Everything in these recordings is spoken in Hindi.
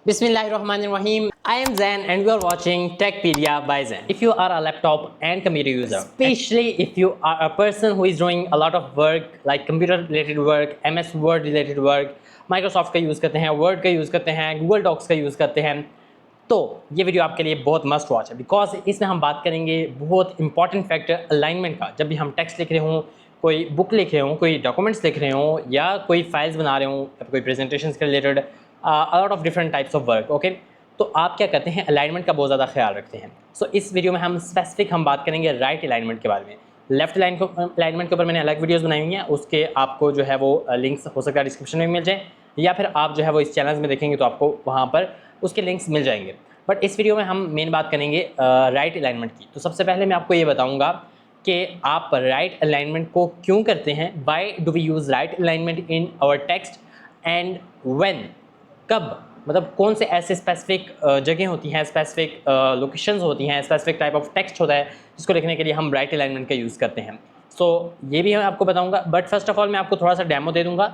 Bismillahirrahmanirrahim. I am Zain and you are watching Techpedia by Zain. If you are a laptop and computer user, especially if you are a person who is doing a lot of work like computer related work, MS Word related work, Microsoft का यूज़ करते हैं, Word का यूज़ करते हैं, Google Docs का यूज़ करते हैं, तो ये वीडियो आपके लिए बहुत मस्ट वॉच है बिकॉज इसमें हम बात करेंगे बहुत इंपॉर्टेंट फैक्टर अलाइनमेंट का। जब भी हम टेक्स्ट लिख रहे हों, कोई बुक लिख रहे हों, कोई डॉक्यूमेंट्स लिख रहे हों या कोई फाइल्स बना रहे हों, कोई प्रेजेंटेशंस के related lot of different types of work, okay, तो आप क्या करते हैं, अलाइनमेंट का बहुत ज़्यादा ख्याल रखते हैं। सो इस वीडियो में हम स्पेसिफिक बात करेंगे राइट अलाइनमेंट के बारे में। लेफ्ट अलाइनमेंट के ऊपर मैंने अलग वीडियोस बनाई हुई हैं, उसके आपको जो है वो लिंक्स हो सकता है डिस्क्रिप्शन में मिल जाए या फिर आप जो है वो इस चैनल में देखेंगे तो आपको वहाँ पर उसके लिंक्स मिल जाएंगे। बट इस वीडियो में हम मेन बात करेंगे राइट अलाइनमेंट की। तो सबसे पहले मैं आपको ये बताऊंगा कि आप राइट अलाइनमेंट को क्यों करते हैं, why do we use right alignment in our text and when, कब, मतलब कौन से ऐसे स्पेसिफिक जगह होती हैं, स्पेसिफिक लोकेशंस होती हैं, स्पेसिफिक टाइप ऑफ टेक्स्ट होता है जिसको लिखने के लिए हम राइट अलाइनमेंट का यूज़ करते हैं। सो ये भी मैं आपको बताऊंगा, बट फर्स्ट ऑफ ऑल मैं आपको थोड़ा सा डेमो दे दूंगा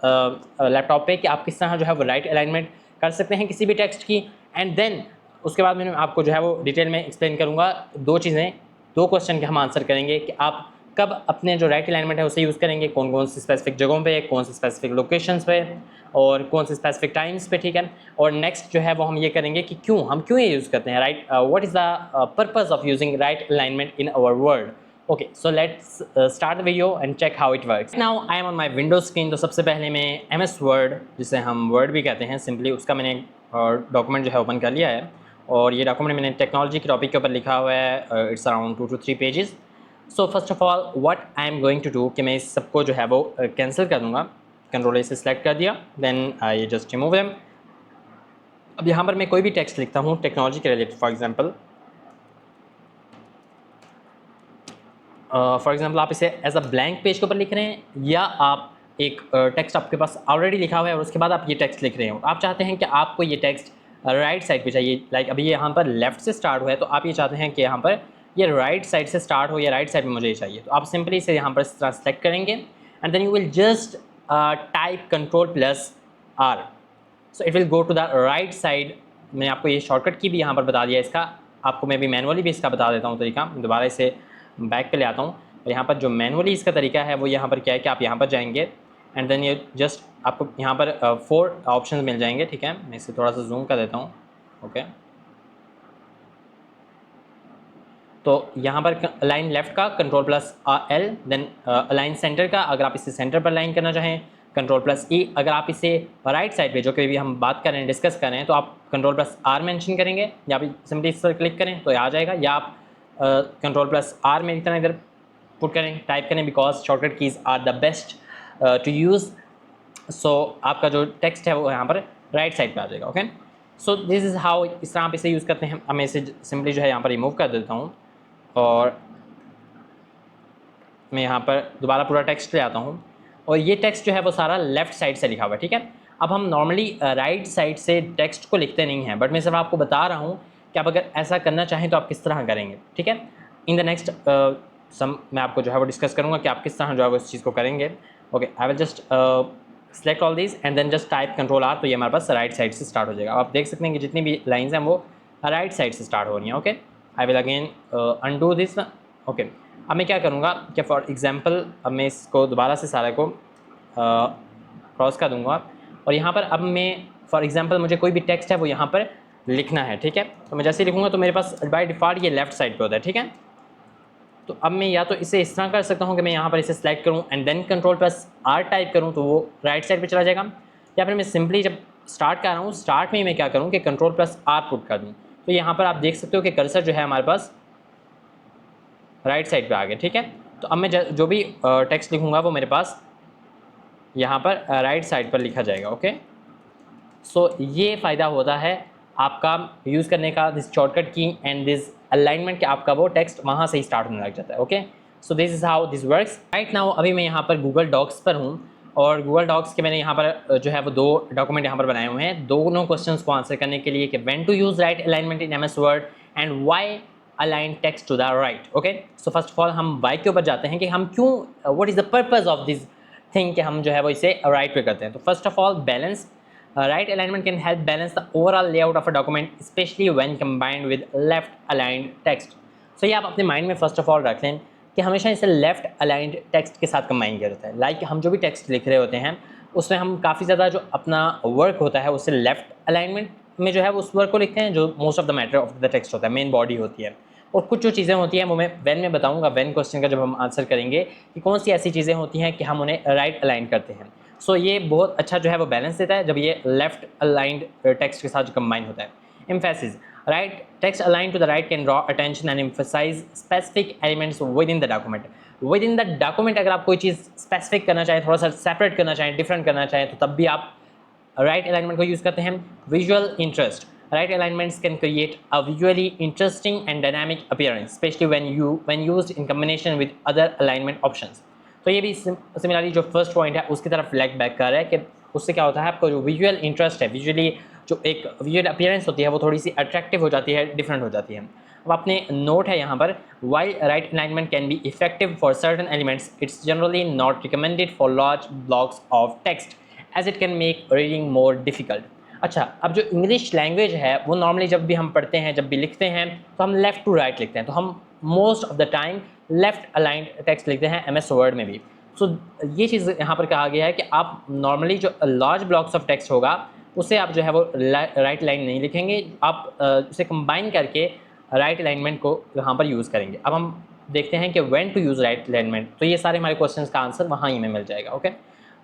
लैपटॉप पे कि आप किस तरह जो है वो राइट अलाइनमेंट कर सकते हैं किसी भी टेक्स्ट की, एंड देन उसके बाद मैं आपको जो है वो डिटेल में एक्सप्लेन करूँगा। दो चीज़ें, दो क्वेश्चन के हम आंसर करेंगे कि आप कब अपने जो राइट अलाइनमेंट है उसे यूज़ करेंगे, कौन कौन सी स्पेसिफिक जगहों पे, कौन सी स्पेसिफिक लोकेशंस पे और कौन से स्पेसिफिक टाइम्स पे, ठीक है। और नेक्स्ट जो है वो हम ये करेंगे कि हम क्यों ये यूज़ करते हैं, right, what is the purpose of using right alignment in our Word. Okay, so let's start the video and check how it works. Now I am on my Windows screen. तो सबसे पहले मैं MS वर्ड, जिसे हम वर्ड भी कहते हैं सिंपली, उसका मैंने डॉक्यूमेंट जो है ओपन कर लिया है और ये डॉक्यूमेंट मैंने टेक्नोलॉजी के टॉपिक के ऊपर लिखा हुआ है। It's around 2 to 3 pages. So first of all what I am going to do कि मैं इस सबको जो है वो कैंसिल कर दूँगा। कंट्रोल से सिलेक्ट कर दिया, then I just remove them. अब यहाँ पर मैं कोई भी टेक्स्ट लिखता हूँ टेक्नोलॉजी के रिलेटेड, फॉर एग्जांपल आप इसे एज अ ब्लैंक पेज के ऊपर लिख रहे हैं या आप एक टेक्स्ट आपके पास ऑलरेडी लिखा हुआ है और उसके बाद आप ये टेक्स्ट लिख रहे हो, आप चाहते हैं कि आपको ये टेक्स्ट राइट साइड पे चाहिए, लाइक अभी ये यहाँ पर लेफ्ट से स्टार्ट हुआ है तो आप ये चाहते हैं कि यहाँ पर ये राइट साइड से स्टार्ट हो या राइट साइड में मुझे ये चाहिए, तो आप सिंपली इसे यहाँ पर इस तरह सेलेक्ट करेंगे and then you will just type Ctrl+R, so it will go to the right side. मैं आपको ये शॉर्टकट की भी यहाँ पर बता दिया इसका, आपको मैं भी मैनुअली भी इसका बता देता हूँ तरीका। दोबारा इसे बैक पे ले आता हूँ और यहाँ पर जो मैनुअली इसका तरीका है वो यहाँ पर क्या है कि आप यहाँ पर जाएंगे एंड देन ये जस्ट आपको यहाँ पर 4 ऑप्शन मिल जाएंगे, ठीक है। मैं इसे थोड़ा सा जूम कर देता हूँ, ओके। तो यहाँ पर अलाइन लेफ्ट का Ctrl+L, देन अलाइन सेंटर का, अगर आप इसे सेंटर पर अलाइन करना चाहें Ctrl+E, अगर आप इसे राइट साइड पे जो कि भी हम बात कर रहे हैं, डिस्कस कर रहे हैं, तो आप Ctrl+R मेंशन करेंगे या आप सिंपली इस पर क्लिक करें तो ये आ जाएगा, या आप Ctrl+R मेरी तरह इधर पुट करें, टाइप करें, because shortcut keys are the best to use. So आपका जो टेक्स्ट है वो यहाँ पर राइट साइड पे आ जाएगा, okay. So this is how, इस तरह आप इसे यूज़ करते हैं। अब मैं इसे सिंपली जो है यहाँ पर रिमूव कर देता हूँ और मैं यहाँ पर दोबारा पूरा टेक्स्ट ले आता हूँ और ये टेक्स्ट जो है वो सारा लेफ़्ट साइड से लिखा हुआ है, ठीक है। अब हम नॉर्मली राइट साइड से टेक्स्ट को लिखते नहीं हैं, बट मैं सिर्फ आपको बता रहा हूँ कि आप अगर ऐसा करना चाहें तो आप किस तरह करेंगे, ठीक है। इन द नेक्स्ट मैं आपको जो है वो डिस्कस करूँगा कि आप किस तरह जो है वो इस चीज़ को करेंगे। Okay, I will just select all this and then just type Ctrl+R, तो ये हमारे पास राइट साइड से स्टार्ट हो जाएगा। आप देख सकते हैं कि जितनी भी लाइन्स हैं वो राइट साइड से स्टार्ट हो रही हैं, okay. I will again undo this, okay. अब मैं क्या करूँगा कि फॉर एग्जांपल अब मैं इसको दोबारा से सारे को क्रॉस कर दूँगा और यहाँ पर अब मैं फॉर एग्जांपल मुझे कोई भी टेक्स्ट है वो यहाँ पर लिखना है, ठीक है। तो मैं जैसे ही लिखूँगा तो मेरे पास बाय डिफ़ॉल्ट ये लेफ्ट साइड पे होता है, ठीक है। तो अब मैं या तो इसे इस तरह कर सकता हूँ कि मैं यहाँ पर इसे सेलेक्ट करूँ एंड देन Ctrl+R टाइप करूँ तो वो राइट साइड पे चला जाएगा, या फिर मैं सिंपली जब स्टार्ट कर रहा हूँ स्टार्ट में ही मैं क्या करूँ कि Ctrl+R पुट कर दूँ, तो यहाँ पर आप देख सकते हो कि कर्सर जो है हमारे पास राइट साइड पे आ गया, ठीक है। तो अब मैं जो भी टेक्स्ट लिखूँगा वो मेरे पास यहाँ पर राइट साइड पर लिखा जाएगा, ओके। सो ये फ़ायदा होता है आपका यूज़ करने का, दिस शॉर्टकट की एंड दिस अलाइनमेंट, कि आपका वो टेक्स्ट वहाँ से ही स्टार्ट होने लग जाता है, okay. So this is how this works. Right now अभी मैं यहाँ पर गूगल डॉक्स पर हूँ और गूगल डॉक्स के मैंने यहाँ पर जो है वो 2 डॉक्यूमेंट यहाँ पर बनाए हुए हैं दोनों क्वेश्चंस को आंसर करने के लिए कि when to use right alignment in MS Word and why align text to the right, okay. So first of all हम वाई के ऊपर जाते हैं कि हम क्यों, what is the purpose of this thing कि हम जो है वो इसे राइट पे करते हैं। तो first of all balance, Right alignment can help balance the overall layout of a document, especially when combined with left aligned text. So ये आप अपने माइंड में फर्स्ट ऑफ ऑल रख लें कि हमेशा इसे लेफ्ट अलाइंड टेक्स्ट के साथ कंबाइन किया जाता है। लाइक हम जो भी टेक्स्ट लिख रहे होते हैं उसमें हम काफ़ी ज़्यादा जो अपना वर्क होता है उससे लेफ्ट अलाइनमेंट में जो है उस वर्क को लिखते हैं, जो most of the matter of the text होता है, मेन बॉडी होती है। और कुछ जो चीज़ें होती हैं वो मैं व्हेन में बताऊंगा, व्हेन क्वेश्चन का जब हम आंसर करेंगे कि कौन सी ऐसी चीज़ें होती हैं कि हम उन्हें राइट अलाइन करते हैं। सो ये बहुत अच्छा जो है वो बैलेंस देता है जब ये लेफ्ट अलाइंड टेक्स्ट के साथ जो कंबाइन होता है। Emphasis, right text align to the right can draw attention and emphasize specific elements within the document. Within the document अगर आप कोई चीज़ स्पेसिफिक करना चाहें, थोड़ा सा सेपरेट करना चाहें, डिफरेंट करना चाहें, तो तब भी आप राइट अलाइनमेंट को यूज़ करते हैं। Visual interest, right alignments can create a visually interesting and dynamic appearance, especially when used in combination with other alignment options. तो ये भी सिमिलरली जो फर्स्ट पॉइंट है उसकी तरफ फ्लैग बैक कर रहा है कि उससे क्या होता है, आपका जो विजुअल इंटरेस्ट है, विजुअली जो एक विजुअल अपीयरेंस होती है वो थोड़ी सी अट्रैक्टिव हो जाती है, डिफरेंट हो जाती है। अब आपने नोट है यहाँ पर, while right alignment can be effective for certain elements, it's generally not recommended for large blocks of text as it can make reading more difficult. अच्छा, अब जो इंग्लिश लैंग्वेज है वो नॉर्मली जब भी हम पढ़ते हैं, जब भी लिखते हैं, तो हम लेफ़्ट टू राइट लिखते हैं, तो हम most of the time left aligned text लिखते हैं एमएस वर्ड में भी। सो ये चीज़ यहाँ पर कहा गया है कि आप नॉर्मली जो लार्ज ब्लॉक्स ऑफ टेक्स्ट होगा उसे आप जो है वो राइट लाइन नहीं लिखेंगे, आप उसे कंबाइन करके राइट अलाइनमेंट को यहाँ पर यूज़ करेंगे। अब हम देखते हैं कि when to use right alignment, तो ये सारे हमारे क्वेश्चंस का आंसर वहाँ ही में मिल जाएगा। Okay,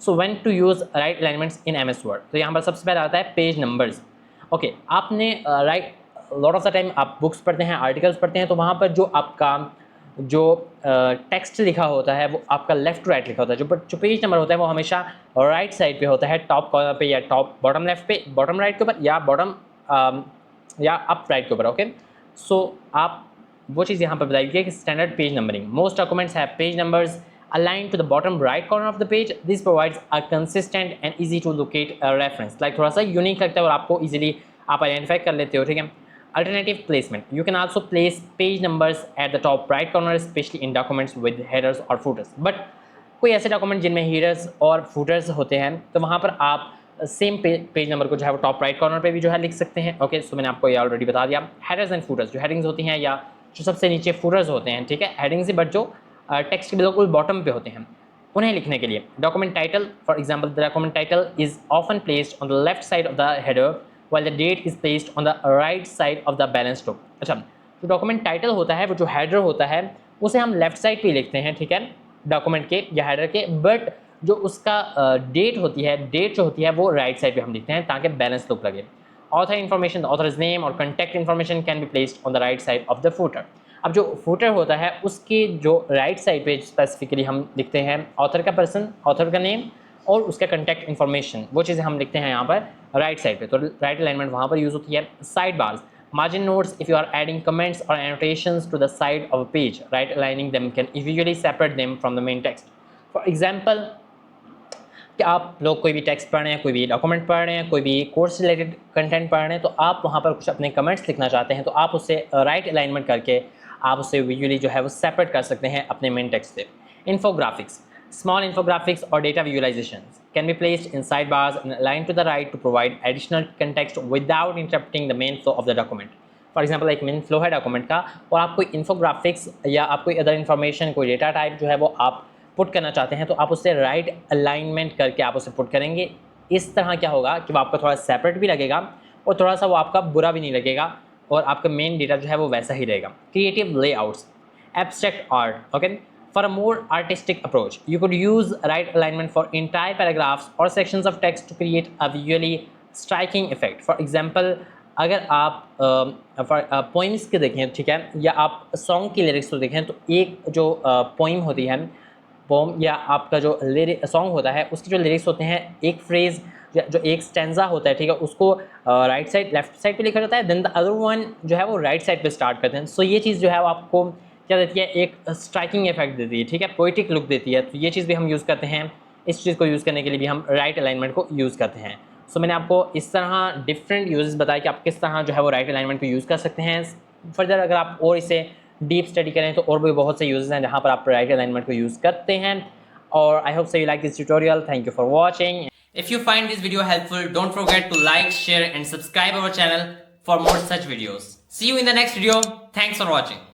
so when to use right alignments in MS Word, तो यहाँ पर सबसे पहले आता है पेज नंबर्स। ओके, आपने right lot of the time आप बुक्स पढ़ते हैं, आर्टिकल्स पढ़ते हैं, तो वहाँ पर जो आपका जो टेक्स्ट लिखा होता है वो आपका लेफ्ट टू राइट लिखा होता है। जो पेज नंबर होता है वो हमेशा राइट साइड पे होता है, टॉप कॉर्नर पे या टॉप बॉटम लेफ्ट पे, बॉटम राइट के ऊपर या बॉटम या अप राइट के ऊपर। ओके, सो आप वो चीज़ यहाँ पर बताई गई है कि standard page numbering, most documents have page numbers aligned to the bottom right corner of the page. This provides a consistent and easy to locate reference. Like थोड़ा सा यूनिक लगता है और आपको easily आप आइडेंटिफाई कर लेते हो, ठीक है। Alternative placement, you can also place page numbers at the top right corner, especially in documents with headers or footers. But कोई ऐसे डॉक्यूमेंट जिनमें headers और footers होते हैं तो वहाँ पर आप सेम पेज नंबर को जो है वो टॉप राइट कॉर्नर पे भी जो है लिख सकते हैं। ओके, सो मैंने आपको ये ऑलरेडी बता दिया। हेडर्स एंड फूटर्स, जो हेडिंग्स होती हैं या जो सबसे नीचे फूटर्स होते हैं, ठीक है, हेडिंग्स से बट जो टेक्स्ट के बिल्कुल बॉटम पे होते हैं, उन्हें लिखने के लिए document title, for example the document title is often placed on the left side of the header while the date is placed on the right side of the balance top. अच्छा, जो डॉक्यूमेंट टाइटल होता है वो जो हेडर होता है उसे हम लेफ्ट साइड पे लिखते हैं, ठीक है, डॉक्यूमेंट के या हेडर के, बट जो उसका डेट होती है, डेट जो होती है वो राइट साइड पे हम लिखते हैं ताकि बैलेंस लुक लगे। Author information, the author's name और contact information can be placed on the right side of the footer. अब जो फूटर होता है उसके जो राइट साइड पे स्पेसिफिकली हम लिखते हैं ऑथर का पर्सन, ऑथर का नेम और उसका कॉन्टैक्ट इन्फॉर्मेशन, वो चीज़ें हम लिखते हैं यहाँ पर राइट साइड पे, तो राइट अलाइनमेंट वहाँ पर यूज़ होती है। Side bars, margin notes, if you are adding comments or annotations to the side of a page, right aligning them can visually separate them from the main text. For example, कि आप लोग कोई भी टेक्स्ट पढ़ रहे हैं, कोई भी डॉक्यूमेंट पढ़ रहे हैं, कोई भी कोर्स रिलेटेड कंटेंट पढ़ रहे हैं, तो आप वहाँ पर कुछ अपने कमेंट्स लिखना चाहते हैं तो आप उससे राइट अलाइनमेंट करके आप उससे विजुअली जो है वो सेपरेट कर सकते हैं अपने मेन टेक्स्ट से। Infographics, small infographics or data visualizations can be placed in sidebars and aligned to the right to provide additional context without interrupting the main flow of the document. For example एक मेन फ्लो है डॉक्यूमेंट का और आप कोई इन्फोग्राफिक्स या आप कोई अदर इन्फॉर्मेशन, कोई डेटा टाइप जो है वो आप पुट करना चाहते हैं तो आप उससे राइट अलाइनमेंट करके आप उसे पुट करेंगे। इस तरह क्या होगा कि वो आपका थोड़ा सेपरेट भी लगेगा और थोड़ा सा वो आपका बुरा भी नहीं लगेगा और आपका मेन डेटा जो है वो वैसा ही रहेगा। Creative layouts, abstract art, okay, for a more artistic approach, you could use right alignment for entire paragraphs or sections of text to create a visually striking effect. For example, अगर आप पोइम्स के देखें, ठीक है, या आप सॉन्ग की लिरिक्स को देखें तो एक जो पोइम होती है, पोम या आपका जो सॉन्ग होता है उसके जो लिरिक्स होते हैं, एक फ्रेज़ जो एक स्टेंजा होता है, ठीक है, उसको राइट साइड लेफ्ट साइड पे लिखा जाता है, देन द अदर वन जो है वो राइट साइड पे स्टार्ट करते हैं। सो ये चीज़ जो है वो आपको क्या देती है, एक स्ट्राइकिंग इफेक्ट देती है, ठीक है, पोइटिक लुक देती है। तो ये चीज़ भी हम यूज़ करते हैं, इस चीज़ को यूज़ करने के लिए भी हम राइट अलाइनमेंट को यूज़ करते हैं। सो मैंने आपको इस तरह डिफरेंट यूजेस बताए कि आप किस तरह जो है वो राइट अलाइनमेंट को यूज़ कर सकते हैं। फर्दर अगर आप और इसे डीप स्टडी करें तो और भी बहुत से यूजेस हैं जहाँ पर आप राइट अलाइनमेंट को यूज़ करते हैं। और I hope so you like this tutorial. Thank you for watching. If you find this video helpful, don't forget to like, share and subscribe our channel for more such videos. See you in the next video. Thanks for watching.